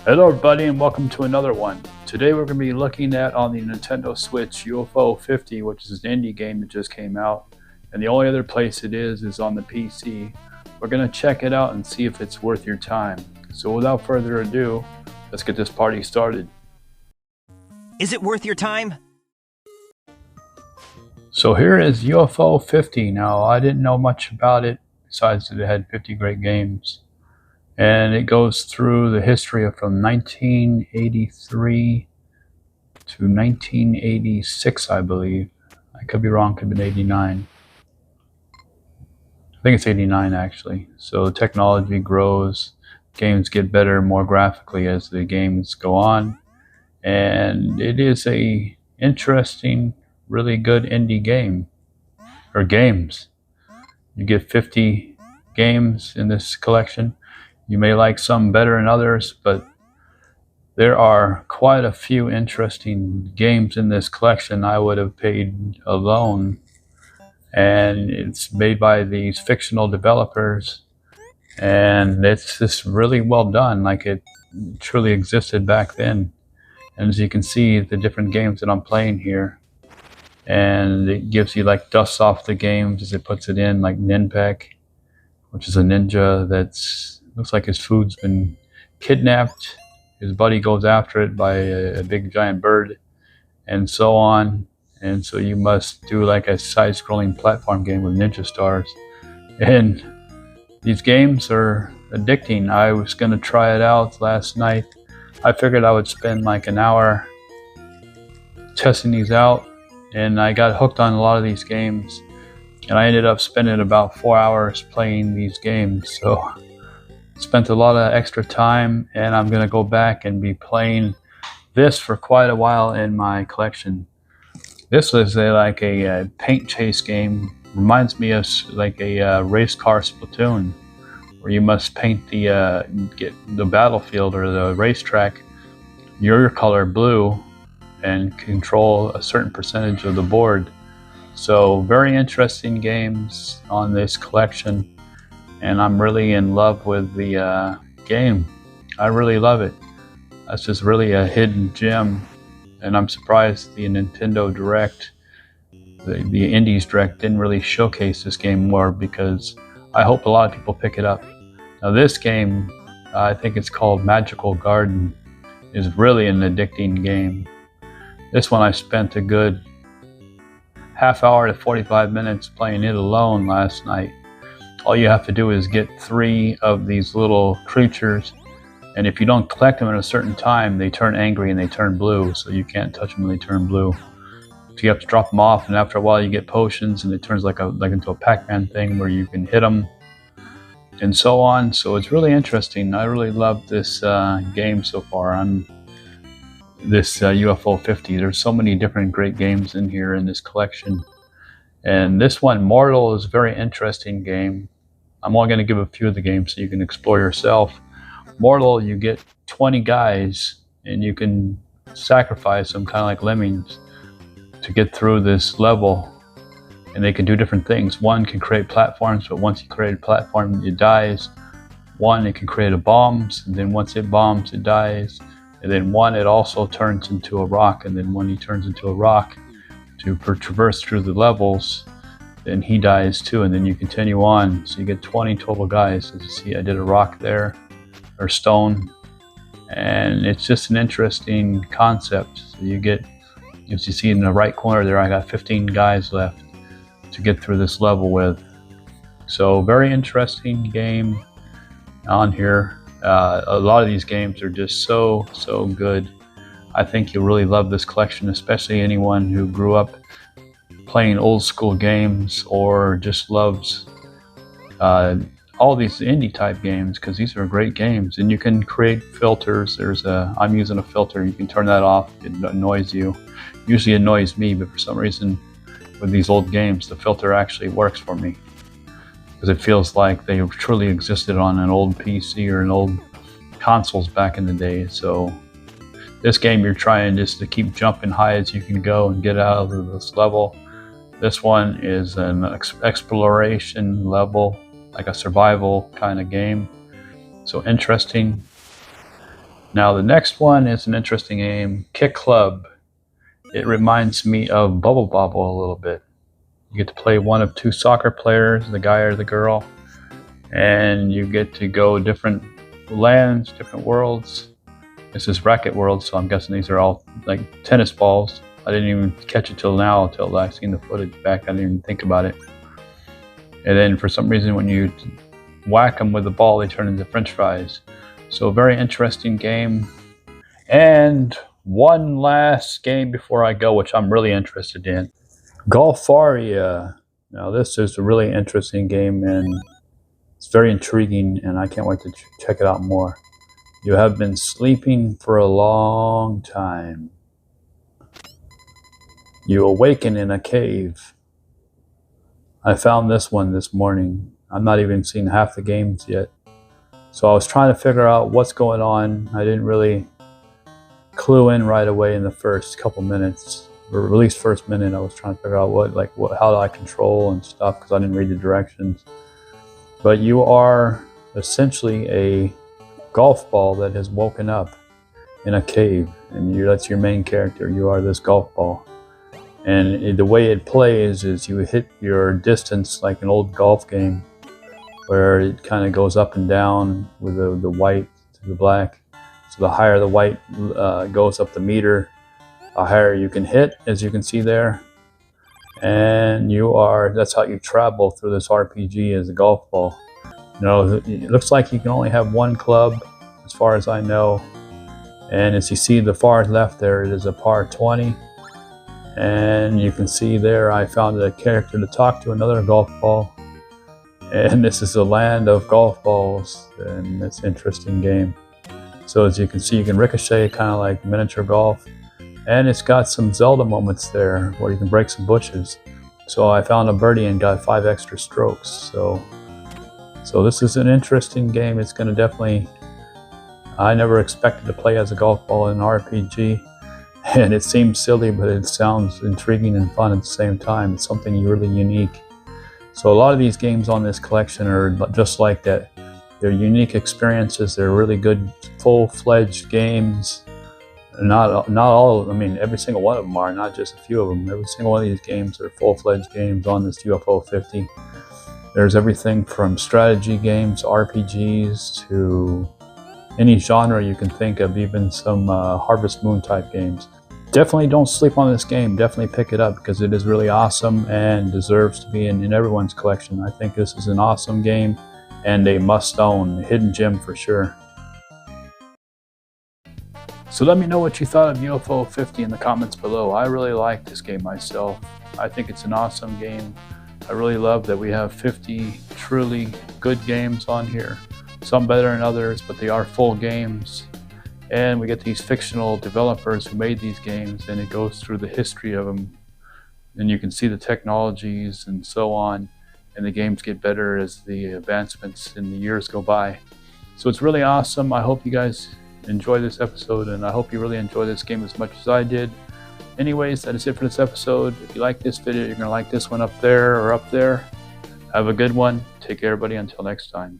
Hello everybody and welcome to another one. Today we're going to be looking at on the Nintendo Switch UFO 50, which is an indie game that just came out. And the only other place it is on the PC. We're going to check it out and see if it's worth your time. So without further ado, let's get this party started. Is it worth your time? So here is UFO 50. Now I didn't know much about it besides that it had 50 great games. And it goes through the history of from 1983 to 1986, I believe. I could be wrong, could have been 89. I think it's 89 actually. So technology grows, games get better more graphically as the games go on. And it is a interesting, really good indie game, or games. You get 50 games in this collection. You may like some better than others, but there are quite a few interesting games in this collection I would have paid alone. And it's made by these fictional developers. And it's just really well done, like it truly existed back then. And as you can see, the different games that I'm playing here. And it gives you like dust off the games as it puts it in, like Ninpek, which is a ninja that's looks like his food's been kidnapped. His buddy goes after it by a big giant bird, and so on. And so you must do like a side-scrolling platform game with ninja stars. And these games are addicting. I was going to try it out last night. I figured I would spend like an hour testing these out, and I got hooked on a lot of these games. And I ended up spending about 4 hours playing these games. So spent a lot of extra time, and I'm going to go back and be playing this for quite a while in my collection. This is like a paint chase game. Reminds me of like a race car Splatoon, where you must paint get the battlefield or the racetrack your color blue and control a certain percentage of the board. So very interesting games on this collection. And I'm really in love with the game. I really love it. That's just really a hidden gem. And I'm surprised the Nintendo Direct, the Indies Direct, didn't really showcase this game more, because I hope a lot of people pick it up. Now this game, I think it's called Magical Garden, is really an addicting game. This one I spent a good half hour to 45 minutes playing it alone last night. All you have to do is get 3 of these little creatures, and if you don't collect them at a certain time, they turn angry and they turn blue, so you can't touch them when they turn blue. So you have to drop them off, and after a while you get potions, and it turns like into a Pac-Man thing where you can hit them, and so on. So it's really interesting. I really love this game so far on this UFO 50. There's so many different great games in here in this collection. And this one, Mortal, is a very interesting game. I'm only going to give a few of the games so you can explore yourself. Mortal, you get 20 guys, and you can sacrifice them kind of like lemmings to get through this level. And they can do different things. One can create platforms, but once you create a platform, it dies. One, it can create bombs, and then once it bombs, it dies. And then one, it also turns into a rock, and then when he turns into a rock to traverse through the levels, then he dies too, and then you continue on. So you get 20 total guys. As you see, I did a rock there, or stone, and it's just an interesting concept. So you get, as you see in the right corner there, I got 15 guys left to get through this level with. So very interesting game on here. A lot of these games are just so good. I think you'll really love this collection, especially anyone who grew up playing old school games or just loves all these indie type games, because these are great games. And you can create filters. I'm using a filter. You can turn that off. It annoys you. Usually annoys me, but for some reason with these old games, the filter actually works for me, because it feels like they truly existed on an old PC or an old consoles back in the day. So this game, you're trying just to keep jumping high as you can go and get out of this level. This one is an exploration level, like a survival kind of game. So interesting. Now the next one is an interesting game, Kick Club. It reminds me of Bubble Bobble a little bit. You get to play one of two soccer players, the guy or the girl, and you get to go different lands, different worlds. This is Racket World, so I'm guessing these are all like tennis balls. I didn't even catch it till now, till I seen the footage back. I didn't even think about it. And then for some reason, when you whack them with the ball, they turn into French fries. So a very interesting game. And one last game before I go, which I'm really interested in. Golfaria. Now this is a really interesting game, and it's very intriguing, and I can't wait to check it out more. You have been sleeping for a long time. You awaken in a cave. I found this one this morning. I'm not even seen half the games yet. So I was trying to figure out what's going on. I didn't really clue in right away in the first couple minutes, or at least first minute. I was trying to figure out how do I control and stuff, because I didn't read the directions. But you are essentially a golf ball that has woken up in a cave, and that's your main character. You are this golf ball, and the way it plays is you hit your distance like an old golf game, where it kind of goes up and down with the white to the black. So the higher the white goes up the meter, the higher you can hit, as you can see there. And that's how you travel through this RPG as a golf ball. You know, it looks like you can only have one club, as far as I know. And as you see the far left there, it is a par 20. And you can see there I found a character to talk to, another golf ball. And this is a land of golf balls, and it's an interesting game. So as you can see, you can ricochet, kind of like miniature golf. And it's got some Zelda moments there where you can break some bushes. So I found a birdie and got 5 extra strokes. So this is an interesting game. It's going to definitely... I never expected to play as a golf ball in an RPG. And it seems silly, but it sounds intriguing and fun at the same time. It's something really unique. So a lot of these games on this collection are just like that. They're unique experiences. They're really good, full-fledged games. Not all, I mean, every single one of them are, not just a few of them. Every single one of these games are full-fledged games on this UFO 50. There's everything from strategy games, RPGs, to any genre you can think of, even some Harvest Moon type games. Definitely don't sleep on this game. Definitely pick it up, because it is really awesome and deserves to be in everyone's collection. I think this is an awesome game and a must-own, hidden gem for sure. So let me know what you thought of UFO 50 in the comments below. I really like this game myself. I think it's an awesome game. I really love that we have 50 truly good games on here. Some better than others, but they are full games. And we get these fictional developers who made these games, and it goes through the history of them. And you can see the technologies and so on, and the games get better as the advancements in the years go by. So it's really awesome. I hope you guys enjoy this episode, and I hope you really enjoy this game as much as I did. Anyways, that is it for this episode. If you like this video, you're going to like this one up there or up there. Have a good one. Take care, everybody. Until next time.